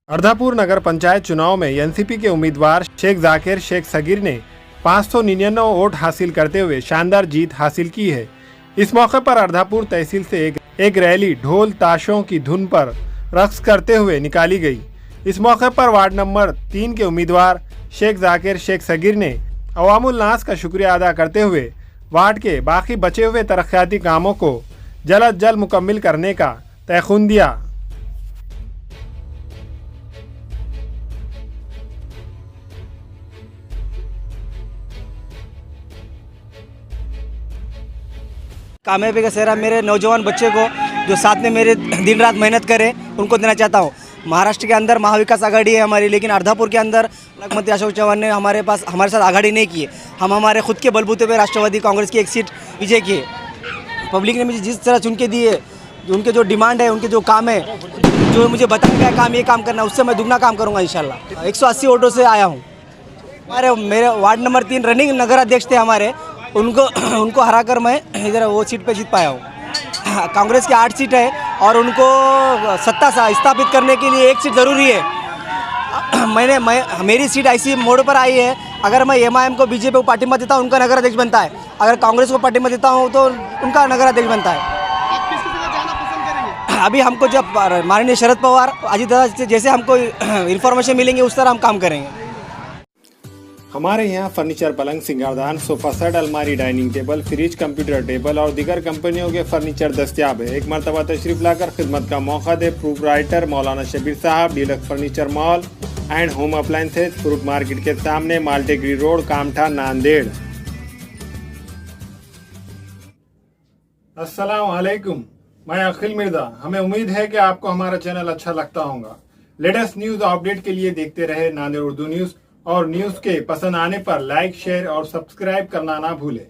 अर्धापुर नगर पंचायत चुनाव में एनसीपी के उम्मीदवार शेख जाकिर शेख सगीर ने 599 वोट हासिल करते हुए शानदार जीत हासिल की है। इस मौके पर अर्धापुर तहसील से एक रैली ढोल ताशों की धुन पर रक्स करते हुए निकाली गई। इस मौके पर वार्ड नंबर 3 के उम्मीदवार शेख जाकिर शेख सगीर ने अवामुल नास का शुक्रिया अदा करते हुए वार्ड के बाकी बचे हुए तरक्याती कामों को जल्द जल्द मुकम्मल करने का तयखुन दिया। कामयाबी का सेहरा मेरे नौजवान बच्चे को जो साथ में मेरे दिन रात मेहनत करे उनको देना चाहता हूँ। महाराष्ट्र के अंदर महाविकास आघाड़ी है हमारी, लेकिन अर्धापुर के अंदर मुख्यमंत्री अशोक चव्हाण ने हमारे साथ आघाड़ी नहीं की है। हम हमारे खुद के बलबूते पे राष्ट्रवादी कांग्रेस की एक सीट विजय की है। पब्लिक ने मुझे जिस तरह चुन के दी है, उनके जो डिमांड है, उनके जो काम है, जो मुझे बताया गया काम, ये काम करना, उससे मैं दुगना काम करूँगा इंशाल्लाह। 180 वोटों से आया हूँ। मेरे वार्ड नंबर 3 रनिंग नगर अध्यक्ष थे हमारे, उनको हराकर मैं इधर वो सीट पे जीत पाया हूँ। कांग्रेस की 8 सीट है और उनको सत्ता स्थापित करने के लिए 1 सीट ज़रूरी है। मेरी सीट ऐसी मोड़ पर आई है, अगर मैं एमआईएम को बीजेपी को पार्टिमा देता हूँ उनका नगर अध्यक्ष बनता है, अगर कांग्रेस को पार्टिमा देता हूँ तो उनका नगर अध्यक्ष बनता है। आप किसके साथ जाना पसंद करेंगे? अभी हमको जब माननीय शरद पवार, अजीत दादा से जैसे हमको इन्फॉर्मेशन मिलेंगे उस तरह हम काम करेंगे। हमारे यहाँ फर्नीचर, पलंग, सिंगारदान, सोफा सेट, अलमारी, dining table, fridge, computer table और दीगर कंपनियों के फर्नीचर दस्तियाब है। एक मरतबा तशरीफ लाकर खिदमत का मौका दे। प्रोपराइटर मौलाना शबीर साहब, deluxe furniture mall and home appliances, fruit market के सामने, माल्टेगिरी रोड, कामठा, नांदेड़। अस्सलाम वालेकुम, मैं अखिल मिर्जा। हमें उम्मीद है कि आपको हमारा चैनल अच्छा लगता होगा। लेटेस्ट न्यूज अपडेट के लिए देखते रहे नांदेड़ उर्दू न्यूज, और न्यूज के पसंद आने पर लाइक, शेयर और सब्सक्राइब करना ना भूलें।